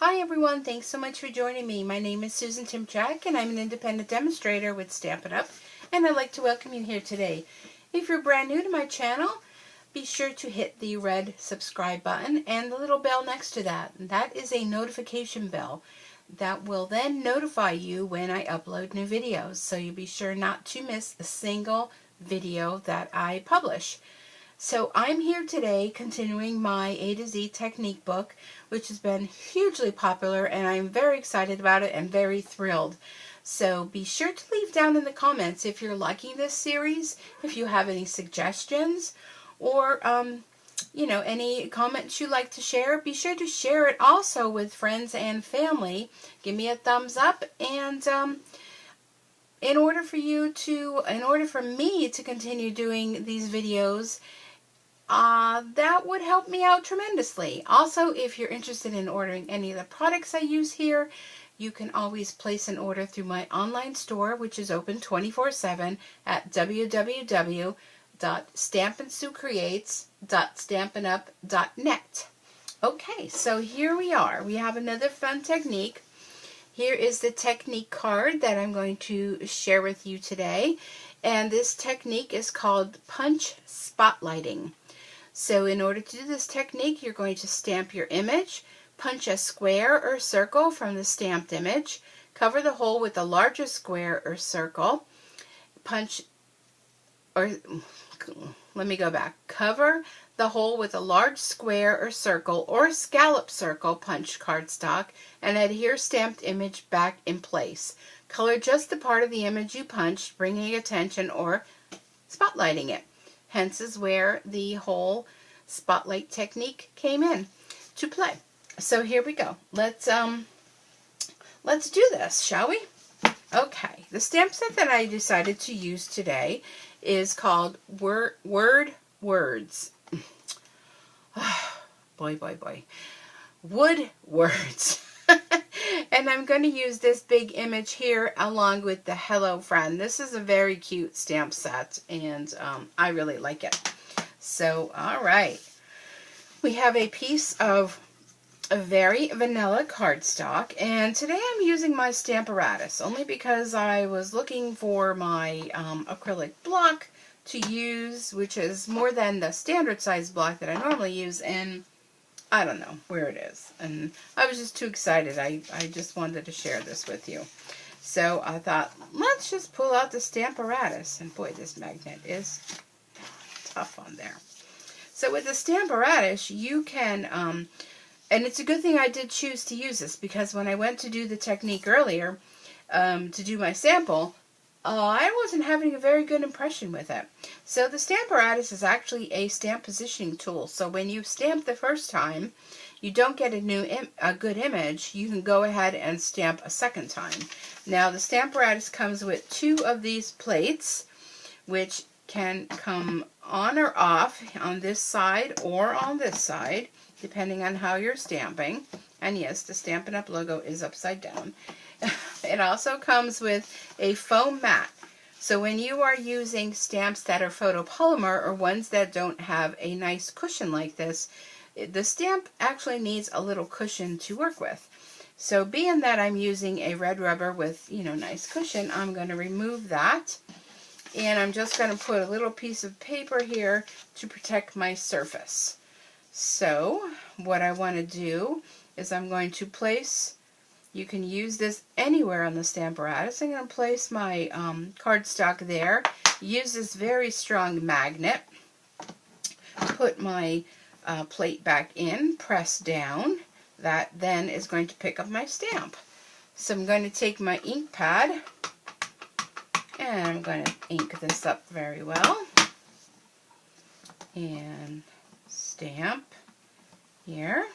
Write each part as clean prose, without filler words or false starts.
Hi everyone, thanks so much for joining me. My name is Susan Timchak and I'm an independent demonstrator with Stampin' Up! And I'd like to welcome you here today. If you're brand new to my channel, be sure to hit the red subscribe button and the little bell next to that. That is a notification bell that will then notify you when I upload new videos. So you'll be sure not to miss a single video that I publish. So I'm here today continuing my A to Z technique book, which has been hugely popular, and I'm very excited about it and very thrilled. So be sure to leave down in the comments if you're liking this series, if you have any suggestions, or any comments you'd like to share. Be sure to share it also with friends and family. Give me a thumbs up, and in order for me to continue doing these videos, that would help me out tremendously. Also, if you're interested in ordering any of the products I use here, you can always place an order through my online store, which is open 24/7 at www.stampinsuecreates.stampinup.net. Okay, so here we are. We have another fun technique. Here is the technique card that I'm going to share with you today. And this technique is called punch spotlighting. So in order to do this technique, you're going to stamp your image, punch a square or circle from the stamped image, cover the hole with a larger square or circle, cover the hole with a large square or circle or scallop circle punch cardstock, and adhere stamped image back in place. Color just the part of the image you punched, bringing attention or spotlighting it. Hence is where the whole spotlight technique came in to play. So here we go. Let's do this, shall we? Okay, the stamp set that I decided to use today is called Words. Boy. Wood Words. And I'm going to use this big image here along with the Hello Friend. This is a very cute stamp set, and I really like it. So, alright. We have a piece of a very vanilla cardstock, and today I'm using my Stamparatus, only because I was looking for my acrylic block to use, which is more than the standard size block that I normally use, and I don't know where it is. And I was just too excited. I just wanted to share this with you. So I thought, let's just pull out the Stamparatus. And boy, this magnet is tough on there. So with the Stamparatus, you can, and it's a good thing I did choose to use this, because when I went to do the technique earlier, to do my sample, I wasn't having a very good impression with it. So the Stamparatus is actually a stamp positioning tool. So when you stamp the first time, you don't get a good image, you can go ahead and stamp a second time. Now the Stamparatus comes with 2 of these plates, which can come on or off on this side or on this side, depending on how you're stamping. And yes, the Stampin' Up! Logo is upside down. It also comes with a foam mat. So when you are using stamps that are photopolymer, or ones that don't have a nice cushion like this, the stamp actually needs a little cushion to work with. So being that I'm using a red rubber with, nice cushion, I'm going to remove that. And I'm just going to put a little piece of paper here to protect my surface. So what I want to do is I'm going to place, you can use this anywhere on the Stamparatus. I'm going to place my cardstock there, use this very strong magnet, put my plate back in, press down. That then is going to pick up my stamp. So I'm going to take my ink pad, and I'm going to ink this up very well, and stamp here,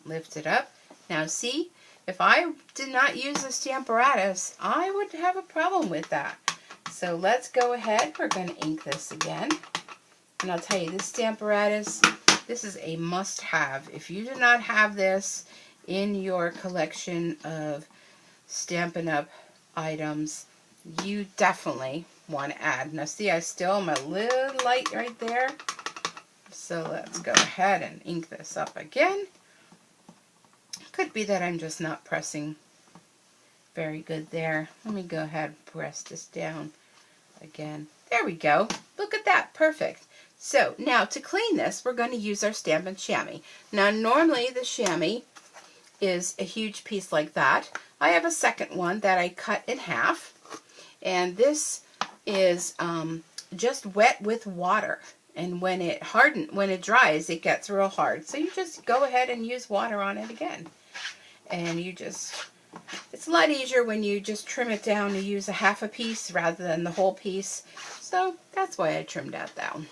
lift it up. Now see, if I did not use the Stamparatus, I would have a problem with that. So let's go ahead, we're going to ink this again. And I'll tell you, this Stamparatus, this is a must-have. If you do not have this in your collection of Stampin' Up! Items, you definitely want to add. Now see, I still am a little light right there. So let's go ahead and ink this up again. Could be that I'm just not pressing very good there. Let me go ahead and press this down again. There we go. Look at that. Perfect. So now to clean this, we're going to use our Stampin' Chamois. Now normally the chamois is a huge piece like that. I have a second one that I cut in half, and this is just wet with water. And when it dries, it gets real hard. So you just go ahead and use water on it again. And it's a lot easier when you just trim it down and use a half a piece rather than the whole piece. So that's why I trimmed that down.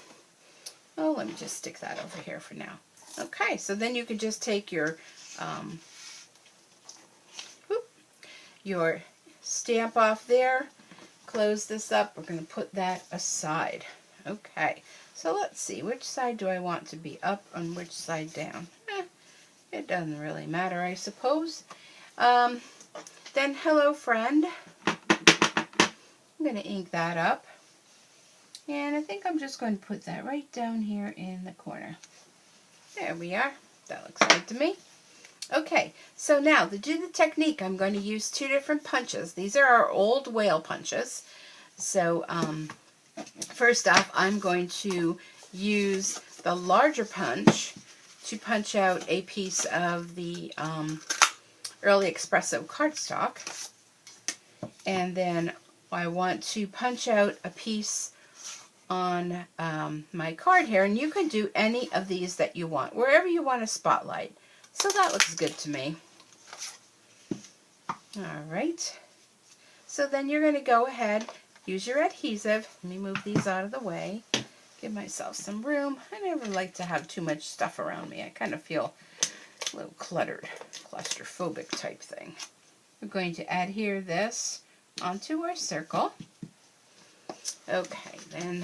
Oh, let me just stick that over here for now. Okay, so then you can just take your stamp off there, close this up. We're going to put that aside. Okay, so let's see, which side do I want to be up and which side down? It doesn't really matter, I suppose. Then Hello Friend. I'm going to ink that up. And I think I'm just going to put that right down here in the corner. There we are. That looks good to me. Okay, so now to do the technique, I'm going to use two different punches. These are our old whale punches. So first off, I'm going to use the larger punch to punch out a piece of the Early Espresso cardstock. And then I want to punch out a piece on my card here, and you can do any of these that you want, wherever you want a spotlight. So that looks good to me. Alright, so then you're going to go ahead, use your adhesive. Let me move these out of the way, give myself some room. I never like to have too much stuff around me. I kind of feel a little cluttered, claustrophobic type thing. We're going to adhere this onto our circle. Okay, then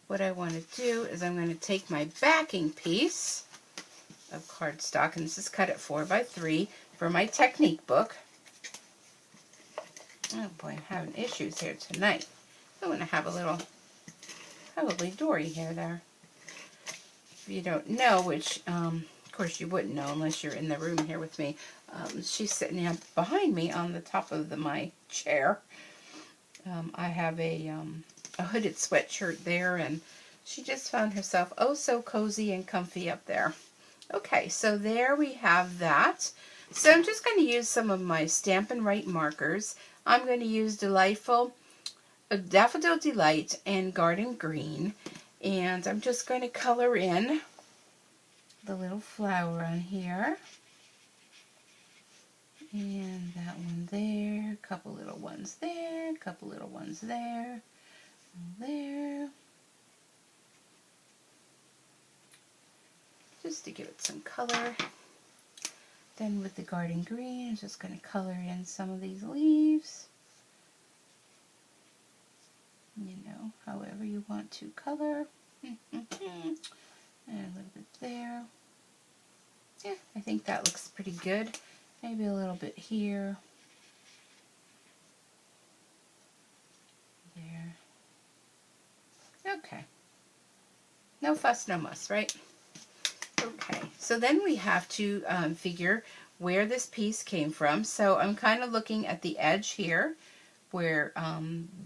what I want to do is I'm going to take my backing piece of cardstock, and this is cut at 4 by 3 for my technique book. Oh boy, I'm having issues here tonight. I'm going to have a little, probably Dory hair there. If you don't know, which of course you wouldn't know unless you're in the room here with me, she's sitting up behind me on the top of my chair. I have a hooded sweatshirt there, and she just found herself oh so cozy and comfy up there. Okay, so there we have that. So I'm just going to use some of my Stampin' Right markers. I'm going to use Daffodil Delight and Garden Green, and I'm just going to color in the little flower on here. And that one there, a couple little ones there, a couple little ones there, there. Just to give it some color. Then with the Garden Green, I'm just going to color in some of these leaves. You know, however you want to color. And a little bit there. Yeah, I think that looks pretty good. Maybe a little bit here. There. Okay. No fuss, no muss, right? Okay, so then we have to figure where this piece came from. So I'm kind of looking at the edge here where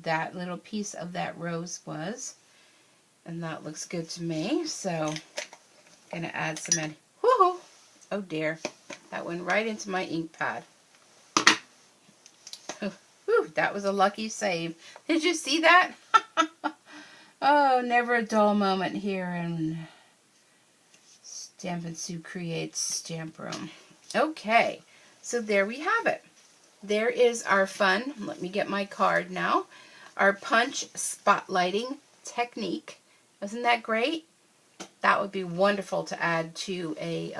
that little piece of that rose was. And that looks good to me. So I'm going to add some woohoo! Oh dear, that went right into my ink pad. Whew, that was a lucky save. Did you see that? Oh, never a dull moment here in Stampin' Sue Creates Stamp Room. Okay, so there we have it. There is our fun, let me get my card now, our punch spotlighting technique. Isn't that great? That would be wonderful to add to a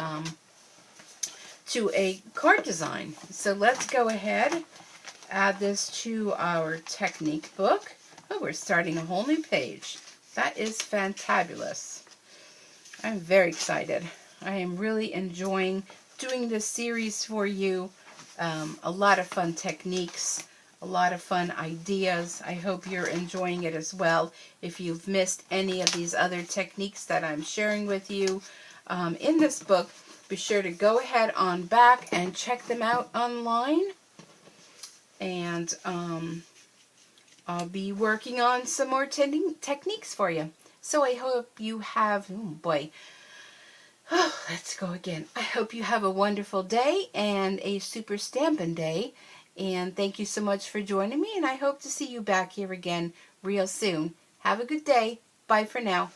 card design. So let's go ahead, add this to our technique book. Oh, we're starting a whole new page. That is fantabulous. I'm very excited. I am really enjoying doing this series for you. A lot of fun techniques, a lot of fun ideas. I hope you're enjoying it as well. If you've missed any of these other techniques that I'm sharing with you in this book, Be sure to go ahead on back and check them out online. And I'll be working on some more techniques for you. So I hope you have, oh boy, let's go again. I hope you have a wonderful day and a super Stampin' day. And thank you so much for joining me, and I hope to see you back here again real soon. Have a good day. Bye for now.